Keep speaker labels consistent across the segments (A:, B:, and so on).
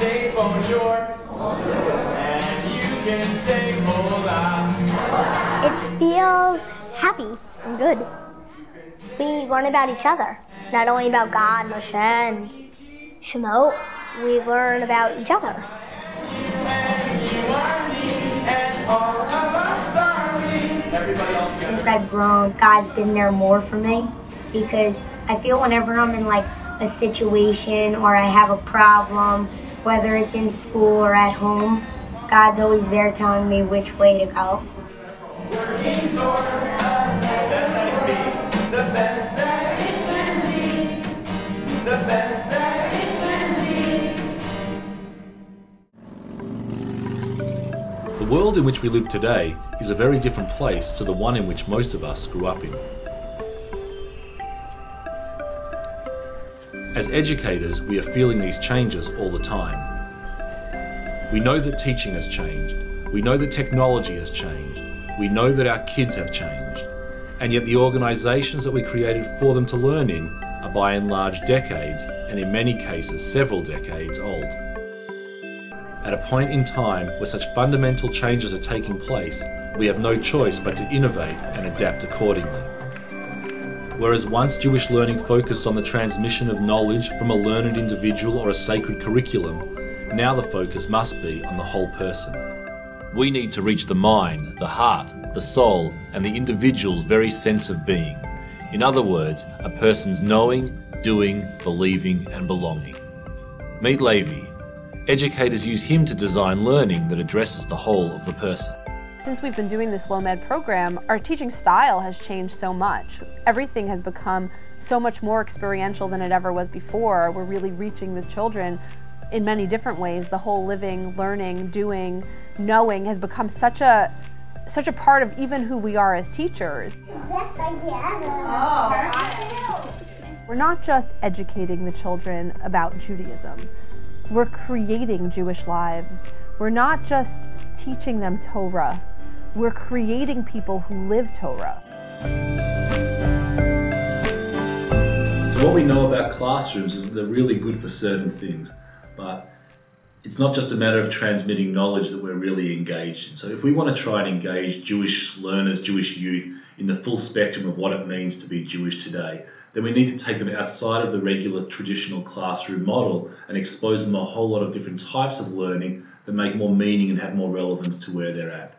A: say bonjour, and you can say hola.
B: It feels happy and good. We learn about each other, not only about God, Moshe, and Shemot. We learn about each other.
C: Since I've grown, God's been there more for me, because I feel whenever I'm in like a situation or I have a problem, whether it's in school or at home, God's always there telling me which way to go.
D: The world in which we live today is a very different place to the one in which most of us grew up in. As educators, we are feeling these changes all the time. We know that teaching has changed. We know that technology has changed. We know that our kids have changed. And yet the organisations that we created for them to learn in are by and large decades, and in many cases several decades old. At a point in time where such fundamental changes are taking place, we have no choice but to innovate and adapt accordingly. Whereas once Jewish learning focused on the transmission of knowledge from a learned individual or a sacred curriculum, now the focus must be on the whole person. We need to reach the mind, the heart, the soul, and the individual's very sense of being. In other words, a person's knowing, doing, believing, and belonging. Meet Levi. Educators use him to design learning that addresses the whole of the person.
E: Since we've been doing this LOMED program, our teaching style has changed so much. Everything has become so much more experiential than it ever was before. We're really reaching these children in many different ways. The whole living, learning, doing, knowing has become such a part of even who we are as teachers.
B: Best idea ever.
E: Oh, we're not just educating the children about Judaism. We're creating Jewish lives. We're not just teaching them Torah. We're creating people who live Torah.
D: So what we know about classrooms is that they're really good for certain things, but it's not just a matter of transmitting knowledge that we're really engaged in. So if we want to try and engage Jewish learners, Jewish youth in the full spectrum of what it means to be Jewish today, then we need to take them outside of the regular traditional classroom model and expose them a whole lot of different types of learning that make more meaning and have more relevance to where they're at.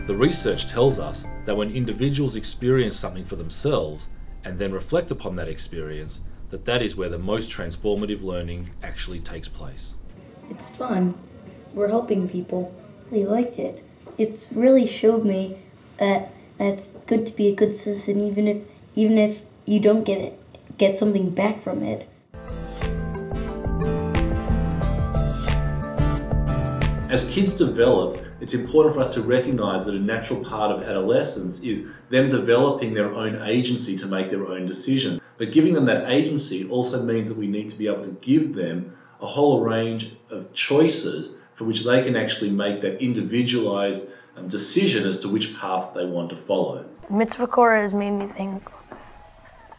D: The research tells us that when individuals experience something for themselves and then reflect upon that experience, that is where the most transformative learning actually takes place.
F: It's fun. We're helping people. They liked it. It's really showed me that it's good to be a good citizen even if you don't get something back from it.
D: As kids develop, it's important for us to recognize that a natural part of adolescence is them developing their own agency to make their own decisions. But giving them that agency also means that we need to be able to give them a whole range of choices for which they can actually make that individualized decision as to which path they want to follow.
G: Mitzvah Korah has made me think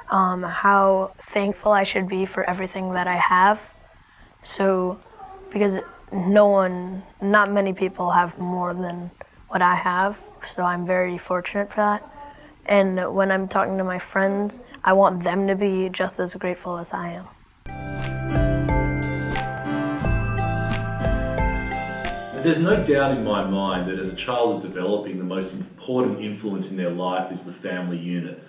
G: how thankful I should be for everything that I have. So, because not many people have more than what I have, so I'm very fortunate for that. And when I'm talking to my friends, I want them to be just as grateful as I am.
D: There's no doubt in my mind that as a child is developing, the most important influence in their life is the family unit.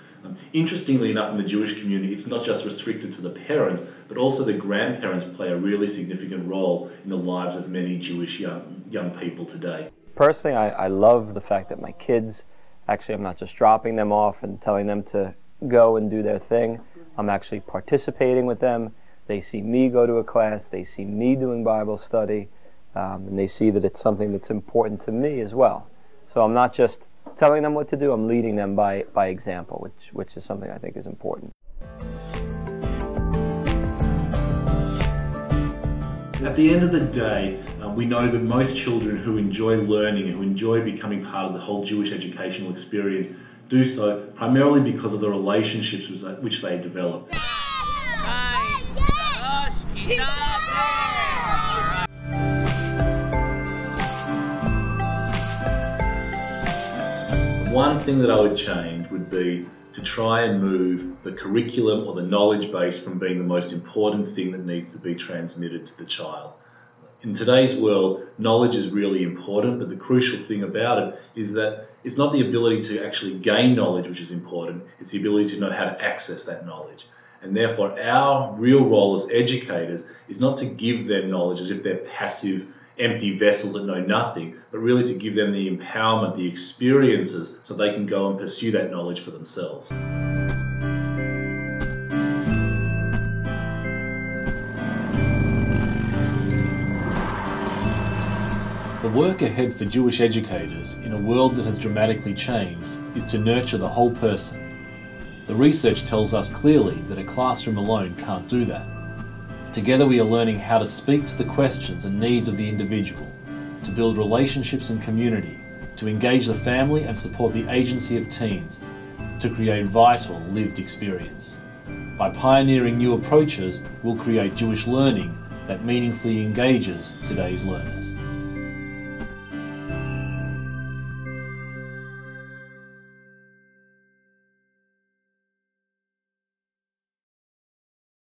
D: Interestingly enough, in the Jewish community, it's not just restricted to the parents, but also the grandparents play a really significant role in the lives of many Jewish young people today.
H: Personally, I love the fact that my kids, actually I'm not just dropping them off and telling them to go and do their thing. I'm actually participating with them. They see me go to a class, they see me doing Bible study, and they see that it's something that's important to me as well. So I'm not just telling them what to do. I'm leading them by example, which is something I think is important.
D: At the end of the day, we know that most children who enjoy learning and who enjoy becoming part of the whole Jewish educational experience do so primarily because of the relationships which they develop. One thing that I would change would be to try and move the curriculum or the knowledge base from being the most important thing that needs to be transmitted to the child. In today's world, knowledge is really important, but the crucial thing about it is that it's not the ability to actually gain knowledge which is important, it's the ability to know how to access that knowledge. And therefore, our real role as educators is not to give them knowledge as if they're passive, empty vessels that know nothing, but really to give them the empowerment, the experiences, so they can go and pursue that knowledge for themselves. The work ahead for Jewish educators in a world that has dramatically changed is to nurture the whole person. The research tells us clearly that a classroom alone can't do that. Together we are learning how to speak to the questions and needs of the individual, to build relationships and community, to engage the family and support the agency of teens, to create vital lived experience. By pioneering new approaches, we'll create Jewish learning that meaningfully engages today's learners.